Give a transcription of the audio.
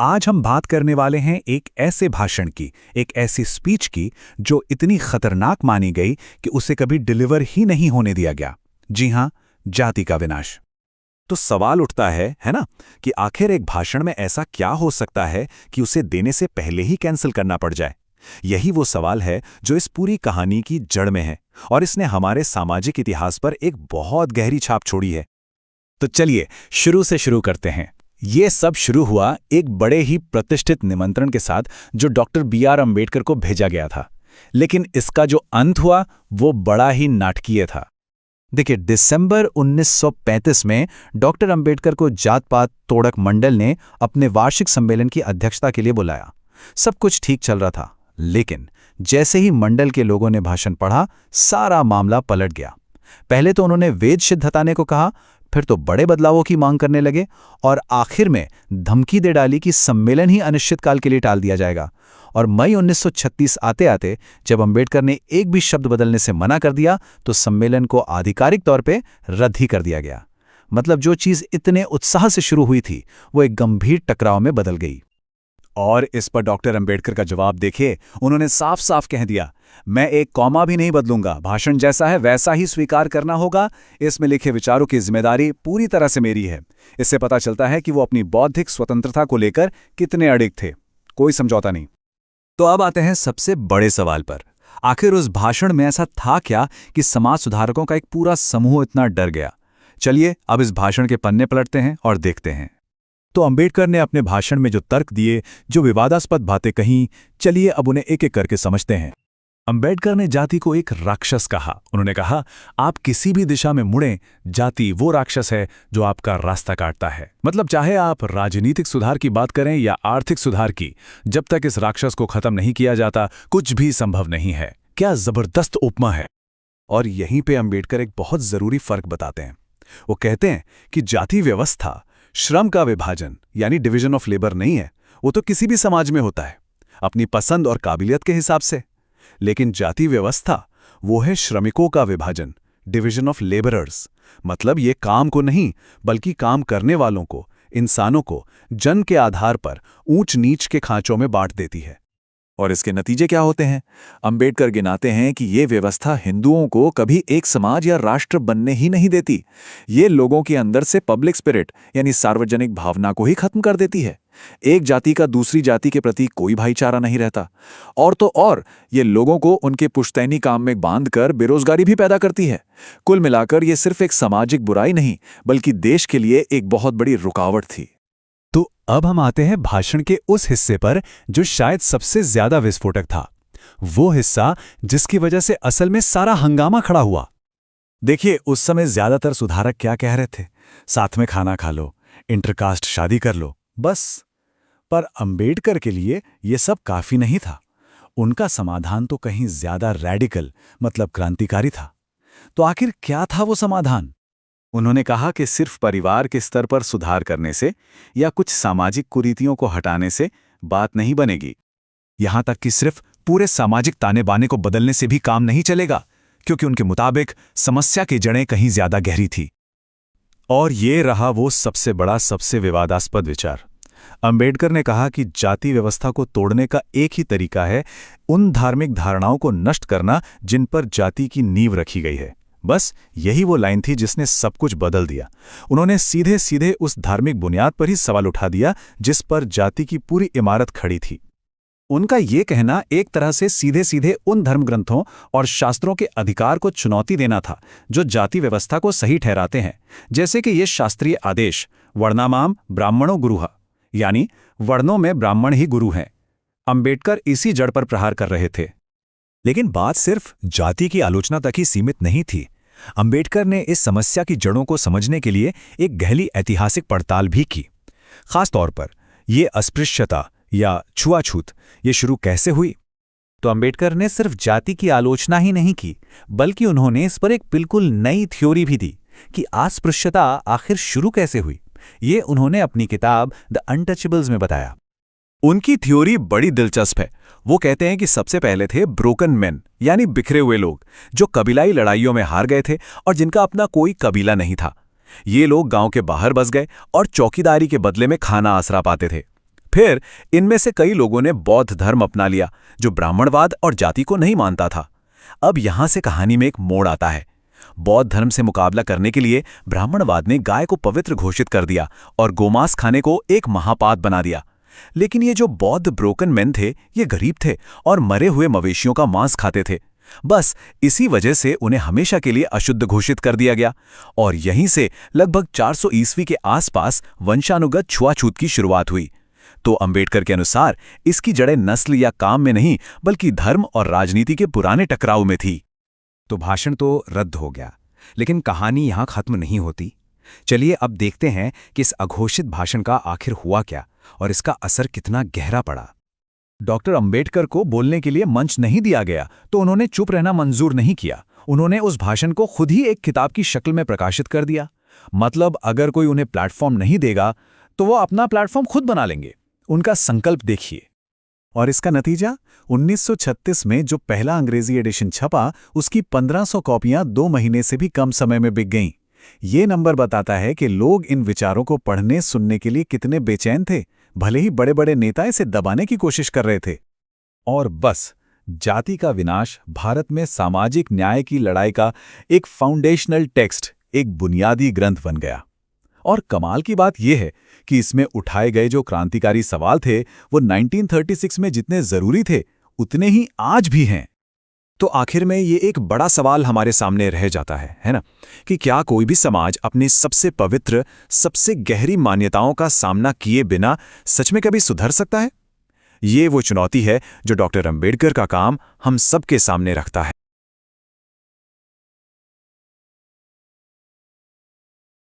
आज हम बात करने वाले हैं एक ऐसे भाषण की, एक ऐसी स्पीच की जो इतनी खतरनाक मानी गई कि उसे कभी डिलीवर ही नहीं होने दिया गया। जी हां, जाति का विनाश। तो सवाल उठता है ना, कि आखिर एक भाषण में ऐसा क्या हो सकता है कि उसे देने से पहले ही कैंसिल करना पड़ जाए। यही वो सवाल है जो इस पूरी कहानी की जड़ में है और इसने हमारे सामाजिक इतिहास पर एक बहुत गहरी छाप छोड़ी है। तो चलिए शुरू से शुरू करते हैं। ये सब शुरू हुआ एक बड़े ही प्रतिष्ठित निमंत्रण के साथ जो डॉक्टर बी.आर. अम्बेडकर को भेजा गया था। लेकिन इसका जो अंत हुआ वो बड़ा ही नाटकीय था। देखिए, दिसंबर 1935 में डॉक्टर अम्बेडकर को जात पात तोड़क मंडल ने अपने वार्षिक सम्मेलन की अध्यक्षता के लिए बुलाया। सब कुछ ठीक चल रहा था, लेकिन जैसे ही मंडल के लोगों ने भाषण पढ़ा, सारा मामला पलट गया। पहले तो उन्होंने वेद सिद्ध हटाने को कहा, फिर तो बड़े बदलावों की मांग करने लगे और आखिर में धमकी दे डाली कि सम्मेलन ही अनिश्चितकाल के लिए टाल दिया जाएगा। और मई 1936 आते आते जब अम्बेडकर ने एक भी शब्द बदलने से मना कर दिया तो सम्मेलन को आधिकारिक तौर पे रद्द ही कर दिया गया। मतलब जो चीज़ इतने उत्साह से शुरू हुई थी वो एक गंभीर टकराव में बदल गई। और इस पर डॉक्टर अम्बेडकर का जवाब देखिए। उन्होंने साफ साफ कह दिया, मैं एक कॉमा भी नहीं बदलूंगा, भाषण जैसा है वैसा ही स्वीकार करना होगा, इसमें लिखे विचारों की जिम्मेदारी पूरी तरह से मेरी है। इससे पता चलता है कि वो अपनी बौद्धिक स्वतंत्रता को लेकर कितने अडिग थे। कोई समझौता नहीं। तो अब आते हैं सबसे बड़े सवाल पर। आखिर उस भाषण में ऐसा था क्या कि समाज सुधारकों का एक पूरा समूह इतना डर गया। चलिए अब इस भाषण के पन्ने पलटते हैं और देखते हैं। तो अम्बेडकर ने अपने भाषण में जो तर्क दिए, जो विवादास्पद बातें कहीं, चलिए अब उन्हें एक एक करके समझते हैं। अम्बेडकर ने जाति को एक राक्षस कहा। उन्होंने कहा, आप किसी भी दिशा में मुड़ें, जाति वो राक्षस है जो आपका रास्ता काटता है। मतलब चाहे आप राजनीतिक सुधार की बात करें या आर्थिक सुधार की, जब तक इस राक्षस को खत्म नहीं किया जाता कुछ भी संभव नहीं है। क्या जबरदस्त उपमा है। और यहीं पे अम्बेडकर एक बहुत जरूरी फर्क बताते हैं। वो कहते हैं कि जाति व्यवस्था श्रम का विभाजन यानी डिवीजन ऑफ लेबर नहीं है। वो तो किसी भी समाज में होता है, अपनी पसंद और काबिलियत के हिसाब से। लेकिन जाति व्यवस्था वो है श्रमिकों का विभाजन, डिवीजन ऑफ लेबरर्स। मतलब ये काम को नहीं बल्कि काम करने वालों को, इंसानों को जन के आधार पर ऊंच नीच के खांचों में बांट देती है। और इसके नतीजे क्या होते हैं? अम्बेडकर गिनाते हैं कि ये व्यवस्था हिंदुओं को कभी एक समाज या राष्ट्र बनने ही नहीं देती। ये लोगों के अंदर से पब्लिक स्पिरिट यानी सार्वजनिक भावना को ही खत्म कर देती है। एक जाति का दूसरी जाति के प्रति कोई भाईचारा नहीं रहता। और तो और ये लोगों को उनके पुश्तैनी काम में बांधकर बेरोजगारी भी पैदा करती है। कुल मिलाकर ये सिर्फ एक सामाजिक बुराई नहीं बल्कि देश के लिए एक बहुत बड़ी रुकावट थी। तो अब हम आते हैं भाषण के उस हिस्से पर जो शायद सबसे ज्यादा विस्फोटक था। वो हिस्सा जिसकी वजह से असल में सारा हंगामा खड़ा हुआ। देखिए, उस समय ज्यादातर सुधारक क्या कह रहे थे? साथ में खाना खा लो, इंटरकास्ट शादी कर लो, बस। पर अम्बेडकर के लिए यह सब काफी नहीं था। उनका समाधान तो कहीं ज्यादा रैडिकल मतलब क्रांतिकारी था। तो आखिर क्या था वो समाधान? उन्होंने कहा कि सिर्फ परिवार के स्तर पर सुधार करने से या कुछ सामाजिक कुरीतियों को हटाने से बात नहीं बनेगी। यहां तक कि सिर्फ पूरे सामाजिक ताने बाने को बदलने से भी काम नहीं चलेगा, क्योंकि उनके मुताबिक समस्या की जड़ें कहीं ज्यादा गहरी थी। और ये रहा वो सबसे बड़ा, सबसे विवादास्पद विचार। अम्बेडकर ने कहा कि जाति व्यवस्था को तोड़ने का एक ही तरीका है, उन धार्मिक धारणाओं को नष्ट करना जिन पर जाति की नींव रखी गई है। बस यही वो लाइन थी जिसने सब कुछ बदल दिया। उन्होंने सीधे सीधे उस धार्मिक बुनियाद पर ही सवाल उठा दिया जिस पर जाति की पूरी इमारत खड़ी थी। उनका ये कहना एक तरह से सीधे सीधे उन धर्म ग्रंथों और शास्त्रों के अधिकार को चुनौती देना था जो जाति व्यवस्था को सही ठहराते हैं। जैसे कि ये शास्त्रीय आदेश, वर्णामाम ब्राह्मणो गुरुः, यानी वर्णों में ब्राह्मण ही गुरु हैं। अम्बेडकर इसी जड़ पर प्रहार कर रहे थे। लेकिन बात सिर्फ जाति की आलोचना तक ही सीमित नहीं थी। अम्बेडकर ने इस समस्या की जड़ों को समझने के लिए एक गहरी ऐतिहासिक पड़ताल भी की। खासतौर पर ये अस्पृश्यता या छुआछूत ये शुरू कैसे हुई? तो अम्बेडकर ने सिर्फ जाति की आलोचना ही नहीं की, बल्कि उन्होंने इस पर एक बिल्कुल नई थ्योरी भी दी कि अस्पृश्यता आखिर शुरू कैसे हुई। ये उन्होंने अपनी किताब द अनटचेबल्स में बताया। उनकी थ्योरी बड़ी दिलचस्प है। वो कहते हैं कि सबसे पहले थे ब्रोकन मेन यानी बिखरे हुए लोग जो कबीलाई लड़ाइयों में हार गए थे और जिनका अपना कोई कबीला नहीं था। ये लोग गांव के बाहर बस गए और चौकीदारी के बदले में खाना आसरा पाते थे। फिर इनमें से कई लोगों ने बौद्ध धर्म अपना लिया, जो ब्राह्मणवाद और जाति को नहीं मानता था। अब यहां से कहानी में एक मोड़ आता है। बौद्ध धर्म से मुकाबला करने के लिए ब्राह्मणवाद ने गाय को पवित्र घोषित कर दिया और गोमांस खाने को एक महापाप बना दिया। लेकिन ये जो बौद्ध ब्रोकन मैन थे, ये गरीब थे और मरे हुए मवेशियों का मांस खाते थे। बस इसी वजह से उन्हें हमेशा के लिए अशुद्ध घोषित कर दिया गया और यहीं से लगभग 400 ईस्वी के आसपास वंशानुगत छुआछूत की शुरुआत हुई। तो अंबेडकर के अनुसार इसकी जड़ें नस्ल या काम में नहीं, बल्कि धर्म और राजनीति के पुराने टकराव में थी। तो भाषण तो रद्द हो गया, लेकिन कहानी यहां खत्म नहीं होती। चलिए अब देखते हैं कि इस अघोषित भाषण का आखिर हुआ क्या और इसका असर कितना गहरा पड़ा। डॉक्टर अंबेडकर को बोलने के लिए मंच नहीं दिया गया, तो उन्होंने चुप रहना मंजूर नहीं किया। उन्होंने उस भाषण को खुद ही एक किताब की शक्ल में प्रकाशित कर दिया। मतलब अगर कोई उन्हें प्लेटफॉर्म नहीं देगा, तो वो अपना प्लेटफॉर्म खुद बना लेंगे। उनका संकल्प देखिए। और इसका नतीजा 1936 में जो पहला अंग्रेजी एडिशन छपा, उसकी 1500 कॉपियां 2 महीने से भी कम समय में बिक गईं। ये नंबर बताता है कि लोग इन विचारों को पढ़ने सुनने के लिए कितने बेचैन थे, भले ही बड़े बड़े नेता इसे दबाने की कोशिश कर रहे थे। और बस जाति का विनाश भारत में सामाजिक न्याय की लड़ाई का एक फाउंडेशनल टेक्स्ट, एक बुनियादी ग्रंथ बन गया। और कमाल की बात यह है कि इसमें उठाए गए जो क्रांतिकारी सवाल थे, वो 1936 में जितने जरूरी थे, उतने ही आज भी हैं। तो आखिर में ये एक बड़ा सवाल हमारे सामने रह जाता है ना, कि क्या कोई भी समाज अपनी सबसे पवित्र, सबसे गहरी मान्यताओं का सामना किए बिना सच में कभी सुधर सकता है? ये वो चुनौती है जो डॉक्टर अंबेडकर का काम हम सबके सामने रखता है।